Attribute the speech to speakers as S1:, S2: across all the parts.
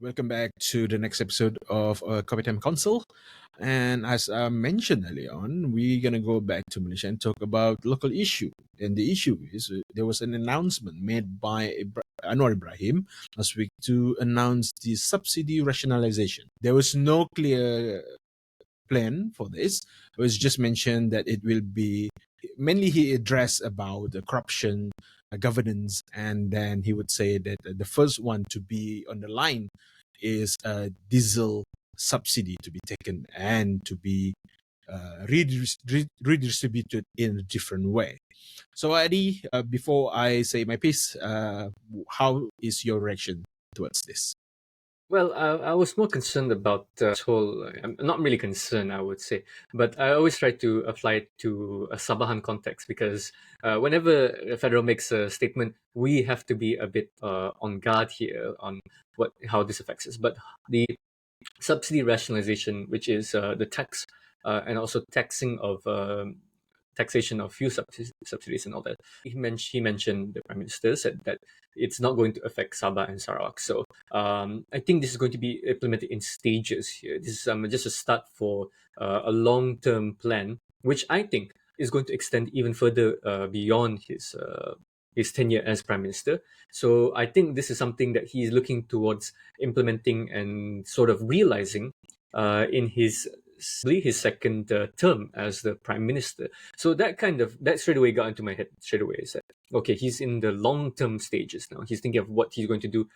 S1: Welcome back to the next episode of Copy Time Council. And as I mentioned earlier on, we're going to go back to Malaysia and talk about local issue. And the issue is there was an announcement made by Anwar Ibrahim last week to announce the subsidy rationalization. There was no clear plan for this. It was just mentioned that it will be mainly he addressed about the corruption, governance, and then he would say that the first one to be on the line is a diesel subsidy to be taken and to be redistributed in a different way. So, Adi, before I say my piece, how is your reaction towards this?
S2: Well, I was more concerned about this whole. I'm not really concerned, I would say, but I always try to apply it to a Sabahan context because whenever the federal makes a statement, we have to be a bit on guard here on how this affects us. But the subsidy rationalization, which is the tax and also taxation of fuel subsidies and all that. He mentioned, the Prime Minister said that it's not going to affect Sabah and Sarawak. So I think this is going to be implemented in stages here. This is just a start for a long-term plan, which I think is going to extend even further beyond his tenure as Prime Minister. So I think this is something that he's looking towards implementing and sort of realizing in his second term as the Prime Minister. So that straight away got into my head straight away. I said, okay, he's in the long-term stages now. He's thinking of what he's going to do,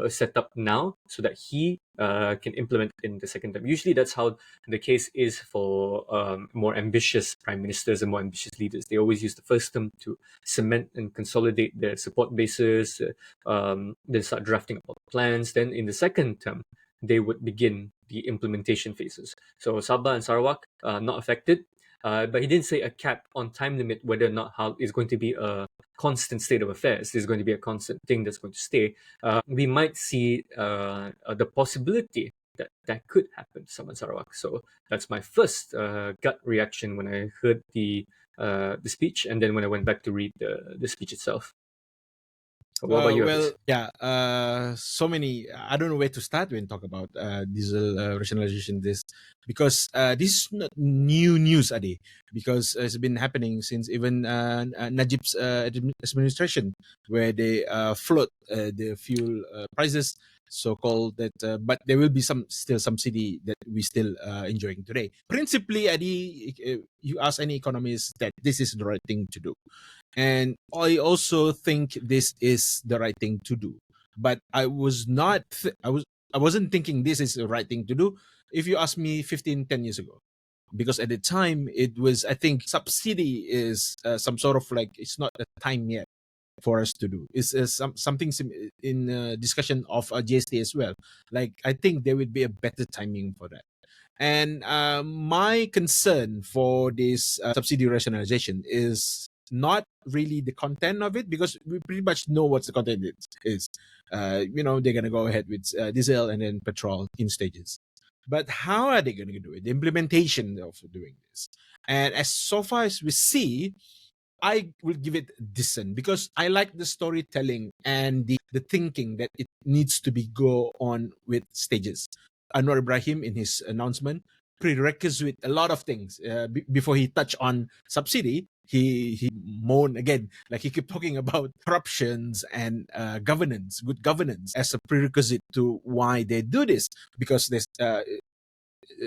S2: set up now, so that he can implement in the second term. Usually, that's how the case is for more ambitious prime ministers and more ambitious leaders. They always use the first term to cement and consolidate their support bases, then start drafting up plans. Then in the second term, they would begin the implementation phases. So Sabah and Sarawak not affected, but he didn't say a cap on time limit whether or not how it's going to be a constant state of affairs. There's going to be a constant thing that's going to stay. We might see the possibility that could happen to Sabah and Sarawak. So that's my first gut reaction when I heard the speech, and then when I went back to read the speech itself. What about you, Haffiz?
S1: Yeah. So many. I don't know where to start when talk about diesel rationalization. This because this is not new news, Adi. Because it's been happening since even Najib's administration, where they float the fuel prices, so called that. But there will be still subsidy that we still enjoying today. Principally, Adi, you ask any economist that this is the right thing to do. And I also think this is the right thing to do. But I wasn't thinking this is the right thing to do if you ask me 10 years ago. Because at the time it was, I think subsidy is some sort of like, it's not the time yet for us to do. It's something in discussion of GST as well. Like, I think there would be a better timing for that. And my concern for this subsidy rationalization is not really the content of it, because we pretty much know what the content is. They're going to go ahead with diesel and then petrol in stages. But how are they going to do it? The implementation of doing this. And as so far as we see, I will give it decent because I like the storytelling and the thinking that it needs to be go on with stages. Anwar Ibrahim, in his announcement, prerequisite a lot of things before he touched on subsidy. He moaned again, like he kept talking about corruptions and good governance as a prerequisite to why they do this, because there's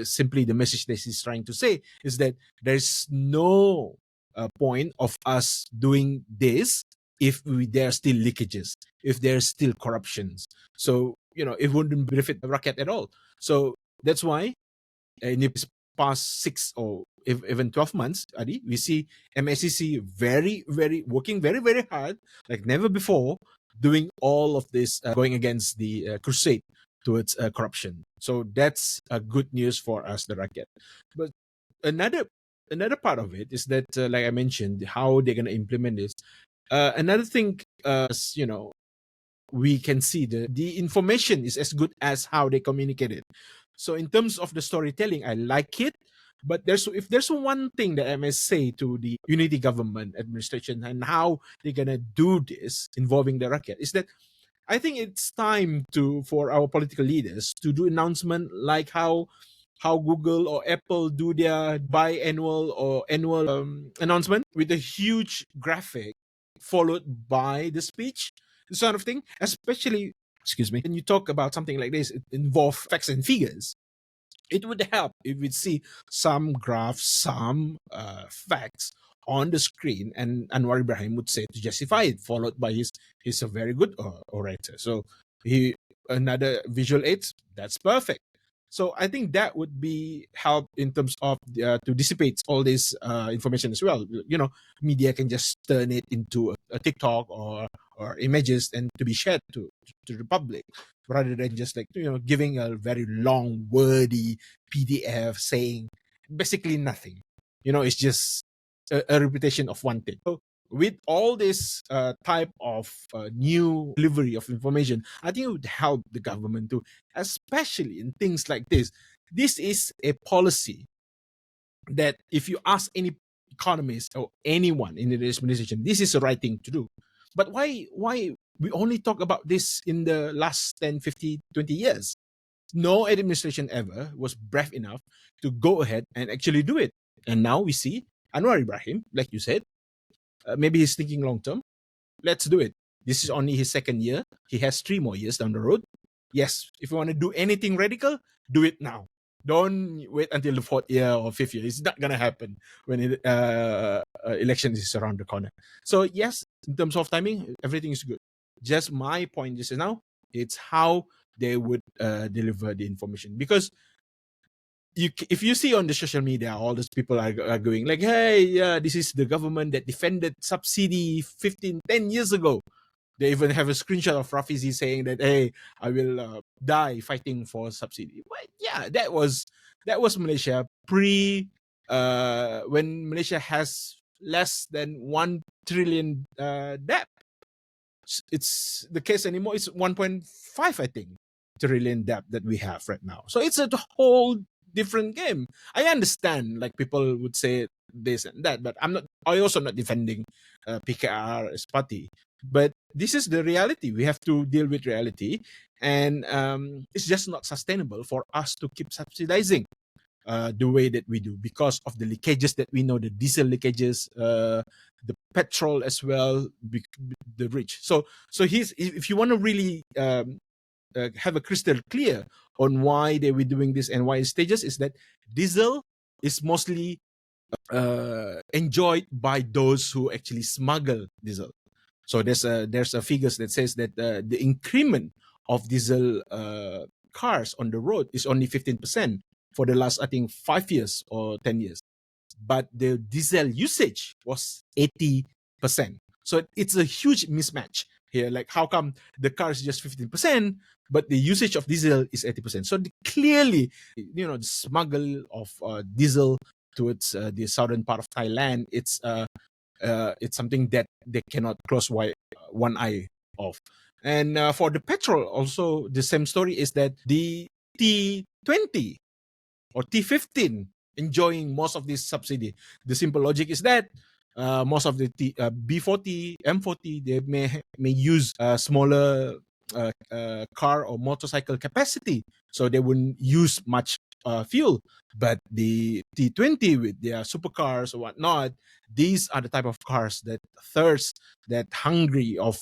S1: simply the message that he's trying to say is that there's no point of us doing this if there are still leakages, if there's still corruptions. So, it wouldn't benefit the racket at all. So that's why in the past 6 or even 12 months, Adi, we see MSCC working very, very hard, like never before, doing all of this, going against the crusade towards corruption. So that's good news for us, the racket. But another part of it is that, like I mentioned, how they're going to implement this. Another thing, we can see the information is as good as how they communicate it. So in terms of the storytelling, I like it. But if there's one thing that I must say to the unity government administration and how they're gonna do this involving the racket, is that I think it's time for our political leaders to do announcement like how Google or Apple do their biannual or annual announcement with a huge graphic followed by the speech, sort of thing. Especially, excuse me, when you talk about something like this, it involves facts and figures. It would help if we see some graphs, some facts on the screen, and Anwar Ibrahim would say to justify it, followed by he's a very good orator. So he another visual aids, that's perfect. So I think that would be help in terms of to dissipate all this information as well. You know, media can just turn it into a TikTok or images and to be shared to the public, rather than just like giving a very long wordy PDF saying basically nothing. It's just a repetition of one thing. So with all this type of new delivery of information, I think it would help the government to, especially in things like this. This is a policy that if you ask any economist or anyone in the administration, this is the right thing to do. But why we only talk about this in the last 10, 50, 20 years? No administration ever was brave enough to go ahead and actually do it. And now we see Anwar Ibrahim, like you said, maybe he's thinking long term. Let's do it. This is only his second year. He has 3 more years down the road. Yes, if you want to do anything radical, do it now. Don't wait until the 4th year or 5th year. It's not going to happen when election is around the corner. So yes, in terms of timing, everything is good. Just my point just now, it's how they would deliver the information. Because if you see on the social media, all those people are going like, hey, this is the government that defended subsidy 10 years ago. They even have a screenshot of Haffiz saying that, hey, I will die fighting for subsidy. Well, yeah, that was Malaysia when Malaysia has less than 1 trillion debt. It's the case anymore. It's 1.5, I think, trillion debt that we have right now. So it's a whole different game. I understand, like people would say this and that, but I also not defending PKR as party. But this is the reality. We have to deal with reality, and it's just not sustainable for us to keep subsidizing the way that we do because of the leakages that we know, the diesel leakages, the petrol as well, the rich. So if you want to really have a crystal clear on why they were doing this and why in stages, is that diesel is mostly enjoyed by those who actually smuggle diesel. So there's a figures that says that the increment of diesel cars on the road is only 15% for the last, I think, 5 years or 10 years. But the diesel usage was 80%. So it's a huge mismatch here. Like, how come the car is just 15%, but the usage of diesel is 80%? So clearly, the smuggle of diesel towards the southern part of Thailand, it's something that they cannot close one eye off. And for the petrol, also the same story is that the T20 or T15 enjoying most of this subsidy. The simple logic is that most of the B40, M40, they may use smaller car or motorcycle capacity, so they wouldn't use much fuel. But the T20 with their supercars or whatnot, these are the type of cars that thirst, that hungry of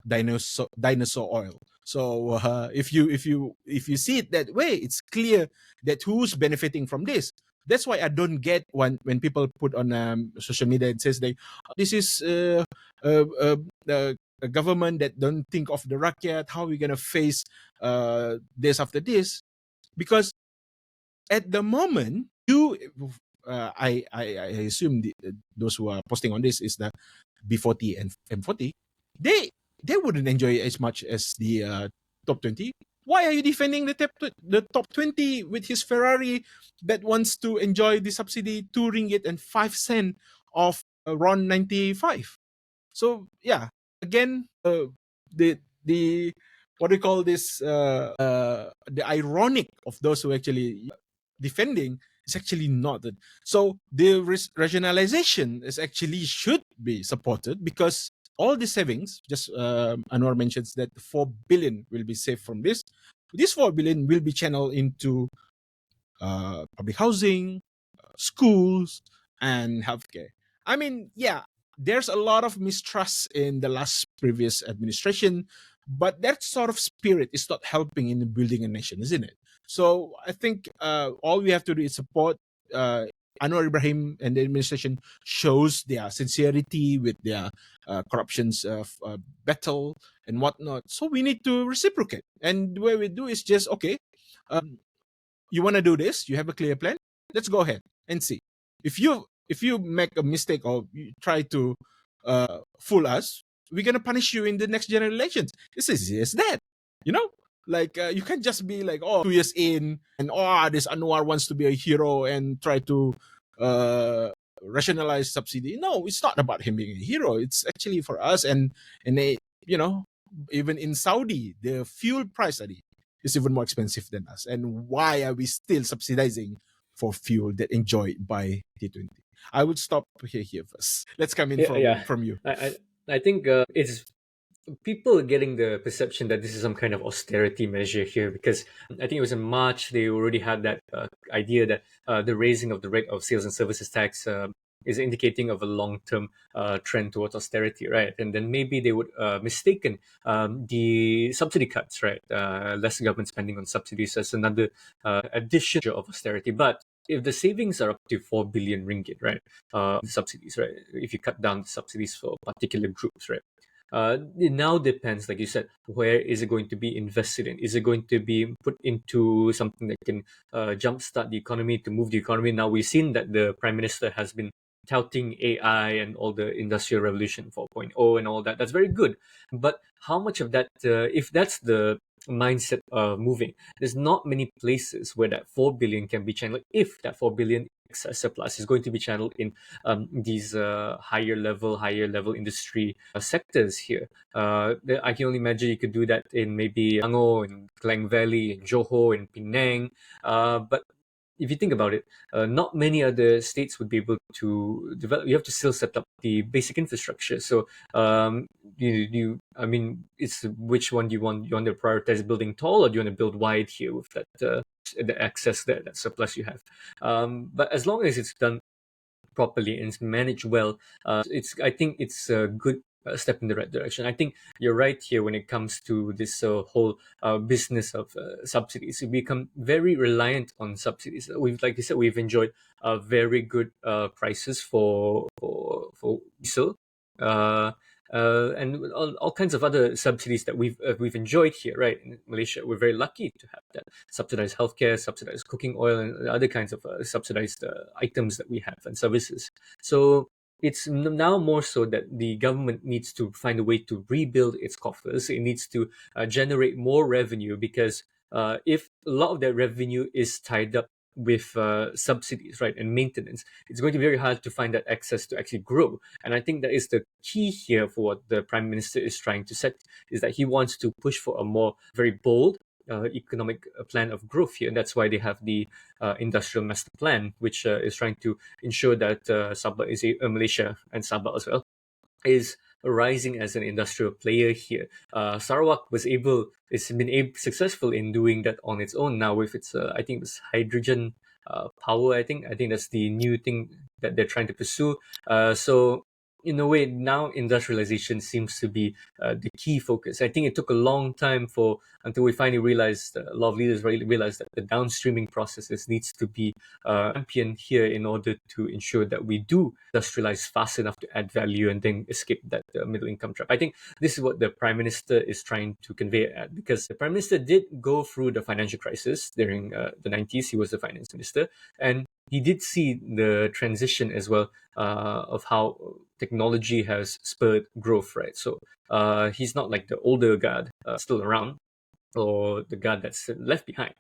S1: dinosaur oil. So if you see it that way, it's clear that who's benefiting from this. That's why I don't get when people put on social media and says this is a government that don't think of the rakyat. How are we gonna face this after this? Because at the moment, I assume those who are posting on this is the B40 and M40. They wouldn't enjoy it as much as the top 20. Why are you defending the top 20 with his Ferrari that wants to enjoy the subsidy 2 ringgit and 5 cent of RON 95? So yeah, again, the what do you call this? The ironic of those who actually defending is actually not that. So the rationalization is actually should be supported, because all the savings, just Anwar mentions that 4 billion will be saved from this. This 4 billion will be channeled into public housing, schools, and healthcare. I mean, yeah, there's a lot of mistrust in the last previous administration, but that sort of spirit is not helping in building a nation, isn't it? So I think all we have to do is support Anwar Ibrahim and the administration shows their sincerity with their corruptions battle and whatnot. So we need to reciprocate. And the way we do is just, okay, you want to do this, you have a clear plan, let's go ahead and see. If you make a mistake or you try to fool us, we're gonna punish you in the next general elections. It's as easy as that, you know. Like you can't just be like, oh, 2 years in, and this Anwar wants to be a hero and try to rationalize subsidy. No, it's not about him being a hero. It's actually for us, and they, you know, even in Saudi, the fuel price is even more expensive than us. And why are we still subsidizing for fuel that enjoyed by T20? I would stop here first. Let's come in from you.
S2: I think it's people are getting the perception that this is some kind of austerity measure here, because I think it was in March they already had that idea that the raising of the rate of sales and services tax is indicating of a long-term trend towards austerity, right? And then maybe they would mistaken the subsidy cuts, right? Less government spending on subsidies as another addition of austerity. But if the savings are up to 4 billion ringgit, right? Subsidies, right? If you cut down the subsidies for particular groups, right? It now depends, like you said, where is it going to be invested in? Is it going to be put into something that can jumpstart the economy, to move the economy? Now we've seen that the Prime Minister has been touting AI and all the Industrial Revolution 4.0 and all that. That's very good. But how much of that, if that's the mindset moving, there's not many places where that 4 billion can be channeled. If that 4 billion excess surplus is going to be channeled in these higher level industry sectors here. I can only imagine you could do that in maybe Angor, in Klang Valley, in Johor, in Penang. But if you think about it, not many other states would be able to develop. You have to still set up the basic infrastructure. So, I mean, it's which one do you want? You want to prioritize building tall, or do you want to build wide here with that the access that surplus you have? But as long as it's done properly and it's managed well, I think it's a good step in the right direction. I think you're right here when it comes to this whole business of subsidies. We become very reliant on subsidies. Like you said, we've enjoyed very good prices for diesel. And all kinds of other subsidies that we've enjoyed here, right? In Malaysia, we're very lucky to have that subsidized healthcare, subsidized cooking oil, and other kinds of subsidized items that we have and services. So it's now more so that the government needs to find a way to rebuild its coffers. It needs to generate more revenue, because if a lot of that revenue is tied up with subsidies, right, and maintenance, it's going to be very hard to find that access to actually grow. And I think that is the key here for what the Prime Minister is trying to set, is that he wants to push for a more very bold economic plan of growth here. And that's why they have the Industrial Master Plan, which is trying to ensure that Sabah is Malaysia and Sabah as well is rising as an industrial player here. Sarawak it's been successful in doing that on its own now with its, I think it's hydrogen power. I think that's the new thing that they're trying to pursue. So in a way, now industrialization seems to be the key focus. I think it took a long time until we finally realized, a lot of leaders really realized that the downstreaming processes needs to be championed here in order to ensure that we do industrialize fast enough to add value and then escape that middle income trap. I think this is what the Prime Minister is trying to convey at, because the Prime Minister did go through the financial crisis during the 90s. He was the finance minister, and he did see the transition as well of how technology has spurred growth, right? So he's not like the older guard still around, or the guard that's left behind.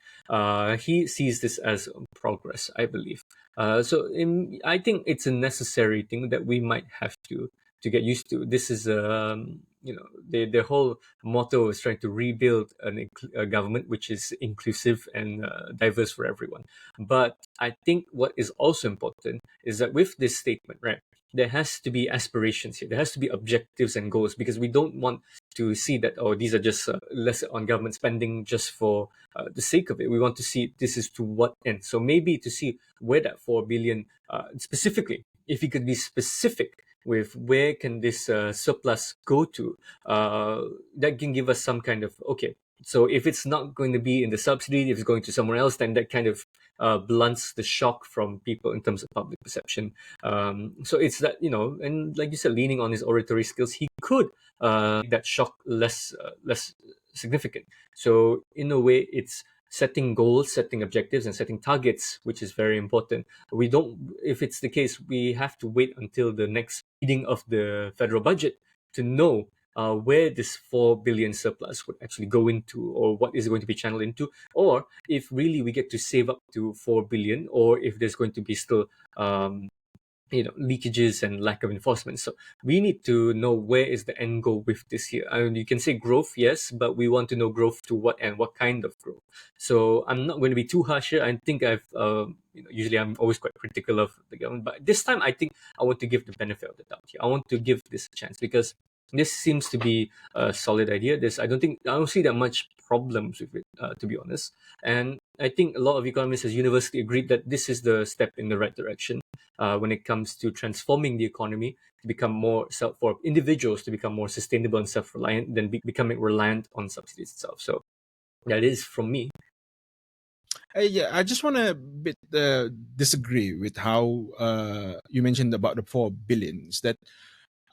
S2: He sees this as progress, I believe. I think it's a necessary thing that we might have to get used to. This is their whole motto is trying to rebuild a government which is inclusive and diverse for everyone. But I think what is also important is that with this statement, right, there has to be aspirations here. There has to be objectives and goals, because we don't want to see that, oh, these are just less on government spending just for the sake of it. We want to see this is to what end. So maybe to see where that 4 billion specifically, if you could be specific with where can this surplus go to, that can give us some kind of, okay, so if it's not going to be in the subsidy, if it's going to somewhere else, then that kind of blunts the shock from people in terms of public perception. So it's that, and like you said, leaning on his oratory skills, he could make that shock less significant. So in a way, it's setting goals, setting objectives, and setting targets, which is very important. We don't, if it's the case, we have to wait until the next reading of the federal budget to know where this 4 billion surplus would actually go into, or what is going to be channeled into, or if really we get to save up to 4 billion, or if there's going to be still leakages and lack of enforcement. So we need to know where is the end goal with this here. I mean, you can say growth, yes, but we want to know growth to what and what kind of growth. So I'm not going to be too harsh here. I think I've usually I'm always quite critical of the government, but this time I think I want to give the benefit of the doubt here. I want to give this a chance, because this seems to be a solid idea. I don't see that much problems with it, to be honest. And I think a lot of economists has universally agreed that this is the step in the right direction when it comes to transforming the economy to become more for individuals to become more sustainable and self-reliant than becoming reliant on subsidies itself. So that is from me.
S1: Yeah, I just want to bit disagree with how you mentioned about the 4 billions. That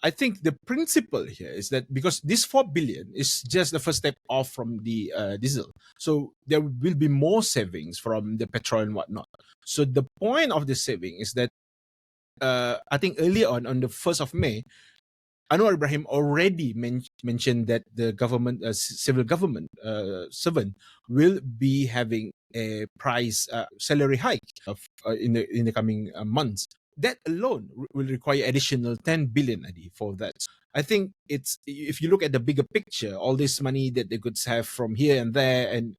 S1: I think the principle here is that because this 4 billion is just the first step off from the diesel, so there will be more savings from the petrol and whatnot. So the point of the saving is that I think earlier on the 1st of May, Anwar Ibrahim already mentioned that the government, civil government servant, will be having a price salary hike in the coming months. That alone will require additional 10 billion Adi, for that. I think it's, if you look at the bigger picture, all this money that they could have from here and there, and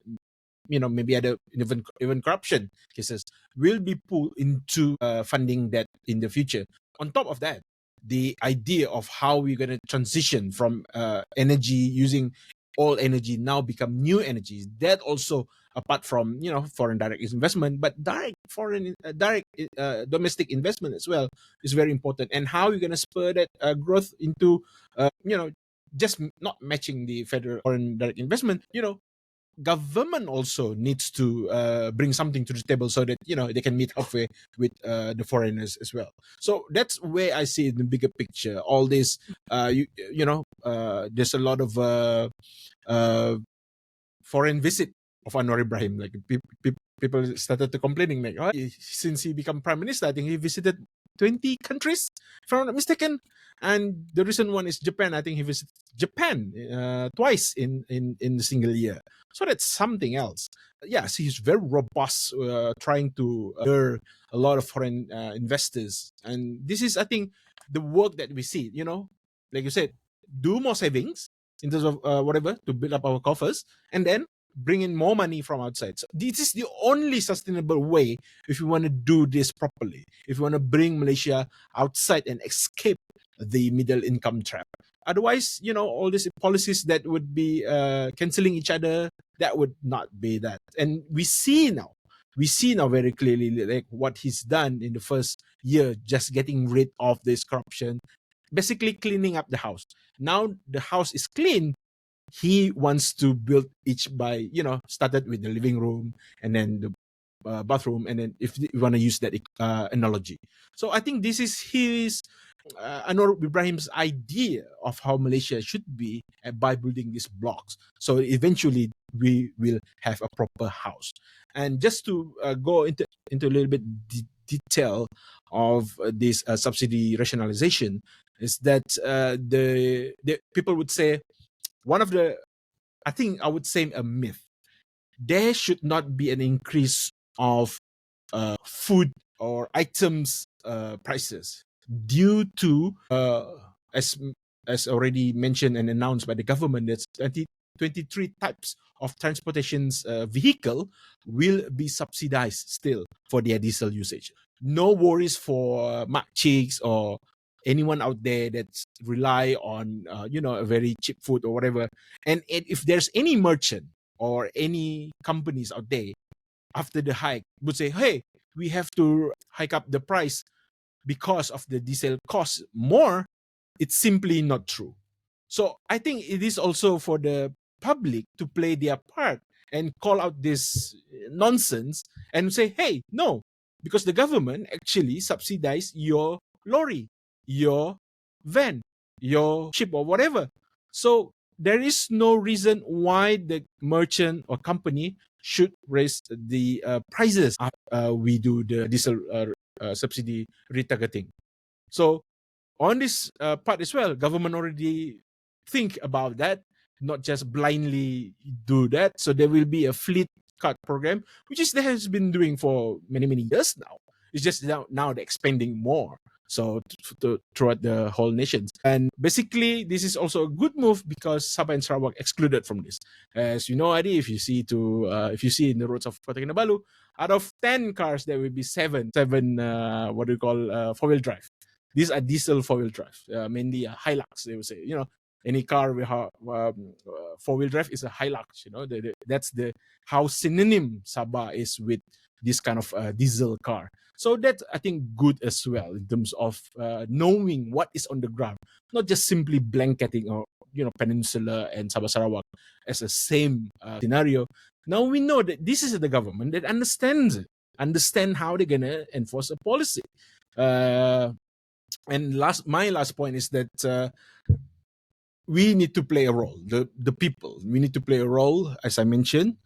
S1: maybe other even corruption cases, will be pulled into funding that in the future. On top of that, the idea of how we're going to transition from energy using all energy now become new energies, that also, apart from foreign direct investment, but direct domestic investment as well, is very important. And how you're going to spur that growth into just not matching the federal foreign direct investment. Government also needs to bring something to the table, so that they can meet halfway with the foreigners as well. So that's where I see in the bigger picture all this. There's a lot of foreign visit of Anwar Ibrahim. Like people started to complaining, like, oh, since he became prime minister, I think he visited 20 countries, if I'm not mistaken. And the recent one is Japan. I think he visited Japan twice in a single year. So that's something else. Yes, he's very robust, trying to lure a lot of foreign investors. And this is, I think, the work that we see. Like you said, do more savings in terms of whatever to build up our coffers, and then bring in more money from outside. So this is the only sustainable way if you want to do this properly. If you want to bring Malaysia outside and escape the middle income trap. Otherwise, all these policies that would be canceling each other, that would not be that. And we see now very clearly, like, what he's done in the first year, just getting rid of this corruption, basically cleaning up the house. Now the house is clean. He wants to build each by, started with the living room and then the bathroom, and then if you want to use that analogy. So I think this is his Anwar Ibrahim's idea of how Malaysia should be by building these blocks. So eventually we will have a proper house. And just to go into a little bit detail of this subsidy rationalization, is that the people would say, one of the, I think I would say a myth, there should not be an increase of food or items prices due to as already mentioned and announced by the government, that's 23 types of transportations vehicle will be subsidized still for their diesel usage. No worries for Mark Chicks or anyone out there that's rely on a very cheap food or whatever, and if there's any merchant or any companies out there after the hike would say, hey, we have to hike up the price because of the diesel cost more, it's simply not true. So I think it is also for the public to play their part and call out this nonsense and say, hey, no, because the government actually subsidize your lorry, your van, your ship or whatever. So there is no reason why the merchant or company should raise the prices after we do the diesel subsidy retargeting. So on this part as well, government already think about that, not just blindly do that. So there will be a fleet card program, which is they has been doing for many years now. It's just now they're expanding more. So throughout the whole nations, and basically this is also a good move because Sabah and Sarawak excluded from this. As you know, Adi, if you see in the roads of Kota Kinabalu, out of 10 cars there will be seven what do you call 4-wheel drive. These are diesel 4-wheel drive, mainly a Hilux. They would say, any car with 4-wheel drive is a Hilux. That's how synonym Sabah is with this kind of diesel car. So that's, I think, good as well in terms of knowing what is on the ground, not just simply blanketing or Peninsula and Sabah Sarawak as a same scenario. Now we know that this is the government that understand how they're gonna enforce a policy. And my last point is that we need to play a role. The people, we need to play a role, as I mentioned.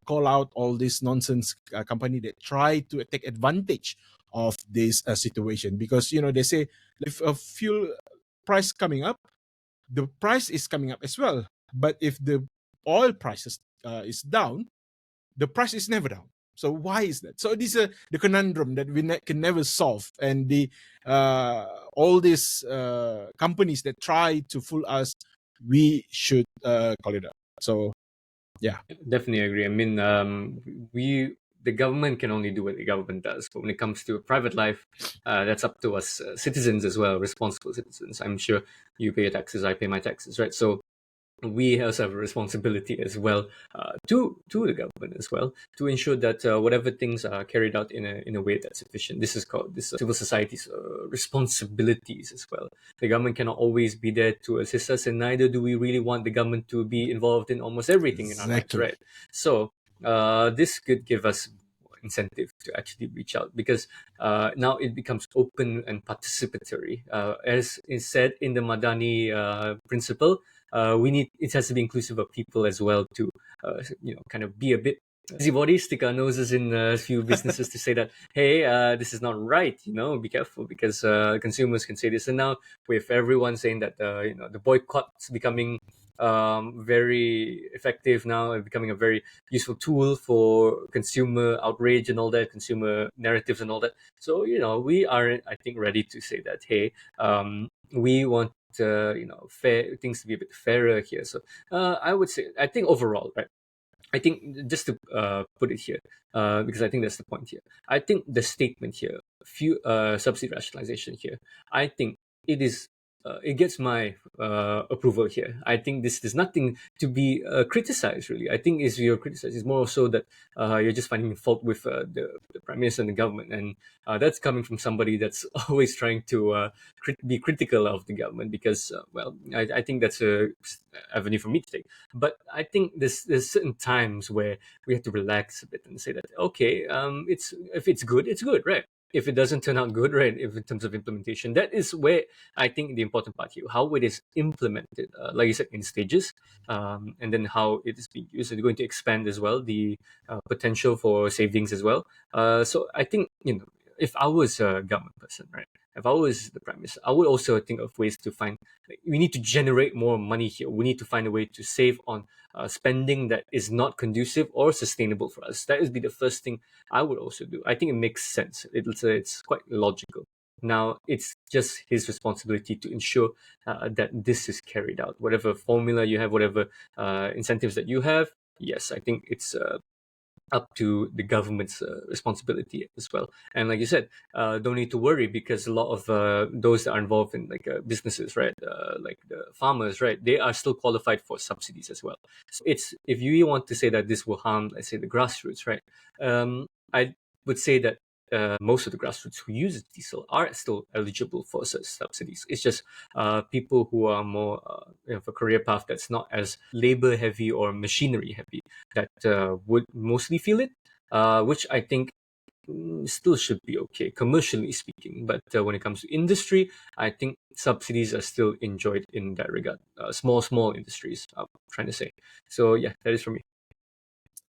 S1: Call out all this nonsense company that try to take advantage of this situation, because they say if a fuel price coming up, the price is coming up as well. But if the oil prices is down, the price is never down. So why is that? So this is the conundrum that we can never solve, and the all these companies that try to fool us, we should call it out. So yeah,
S2: Definitely agree. I mean, the government can only do what the government does, but when it comes to private life, that's up to us citizens as well, responsible citizens. I'm sure you pay your taxes, I pay my taxes, right? So we also have a responsibility as well to the government as well, to ensure that whatever things are carried out in a way that's efficient. This is called civil society's responsibilities as well. The government cannot always be there to assist us, and neither do we really want the government to be involved in almost everything in our lives, right? So this could give us incentive to actually reach out, because now it becomes open and participatory. As is said in the Madani principle, it has to be inclusive of people as well to kind of be a bit busybody, stick our noses in a few businesses to say that, hey, this is not right, be careful, because consumers can say this. And now with everyone saying that the boycott's becoming very effective now, and becoming a very useful tool for consumer outrage and all that, consumer narratives and all that. So we are, I think, ready to say that, hey, we want fair things to be a bit fairer here. So I would say, I think overall, right, I think just to put it here, because I think that's the point here. I think the statement here, subsidy rationalization here, I think it is. It gets my approval here. I think this is nothing to be criticized, really. I think is you're criticized is more so that you're just finding fault with the Prime Minister and the government, and that's coming from somebody that's always trying to be critical of the government, because I think that's a avenue for me to take. But I think there's certain times where we have to relax a bit and say that, okay, if it's good, it's good, right? If it doesn't turn out good, right, if in terms of implementation, that is where I think the important part here, how it is implemented, like you said, in stages, and then how it is being used. It's going to expand as well the potential for savings as well. So I think, if I was a government person, right, if I was the Prime Minister, I would also think of ways to find, we need to generate more money here. We need to find a way to save on spending that is not conducive or sustainable for us. That would be the first thing I would also do. I think it makes sense. It's quite logical. Now, it's just his responsibility to ensure that this is carried out. Whatever formula you have, whatever incentives that you have, yes, I think it's up to the government's responsibility as well. And like you said, don't need to worry because a lot of those that are involved in like businesses, right, like the farmers, right, they are still qualified for subsidies as well. So it's, if you want to say that this will harm, let's say, the grassroots, right, I would say that most of the grassroots who use diesel are still eligible for such subsidies. It's just people who are more of a career path that's not as labor heavy or machinery heavy that would mostly feel it, which I think still should be okay, commercially speaking. But when it comes to industry, I think subsidies are still enjoyed in that regard. Small industries, I'm trying to say. So yeah, that is for me.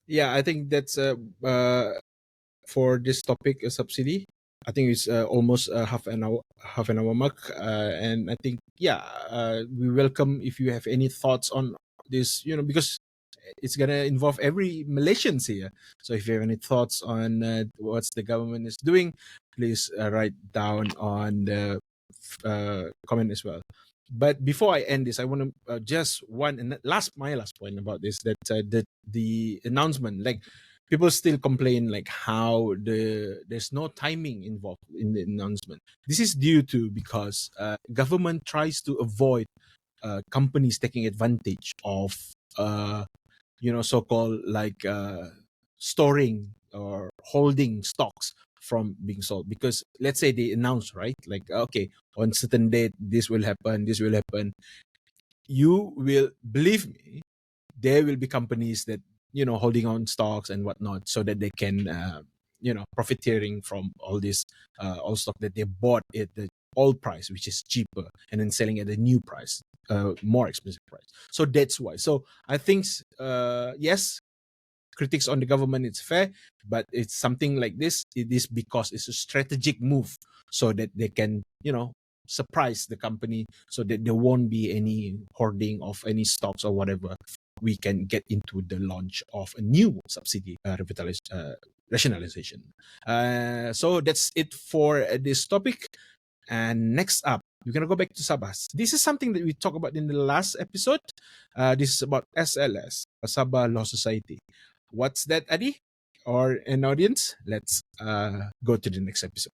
S1: Yeah, I think that's for this topic, a subsidy. I think it's almost half an hour mark, and I think we welcome if you have any thoughts on this. Because it's gonna involve every Malaysians here. So if you have any thoughts on what the government is doing, please write down on the comment as well. But before I end this, I want to just one and my last point about this, that the announcement, like people still complain like how there's no timing involved in the announcement. This is due to because government tries to avoid companies taking advantage of so-called like storing or holding stocks from being sold. Because let's say they announce, right, like, okay, on certain date this will happen, you will believe me, there will be companies that holding on stocks and whatnot so that they can profiteering from all this all stock that they bought at the old price, which is cheaper, and then selling at a new price, more expensive price. So that's why. So I think yes, critics on the government, it's fair, but it's something like this, it is because it's a strategic move so that they can surprise the company so that there won't be any hoarding of any stocks or whatever. We can get into the launch of a new subsidy rationalization. So that's it for this topic. And next up, we're going to go back to Sabah. This is something that we talked about in the last episode. This is about SLS, Sabah Law Society. What's that, Adi? Or an audience? Let's go to the next episode.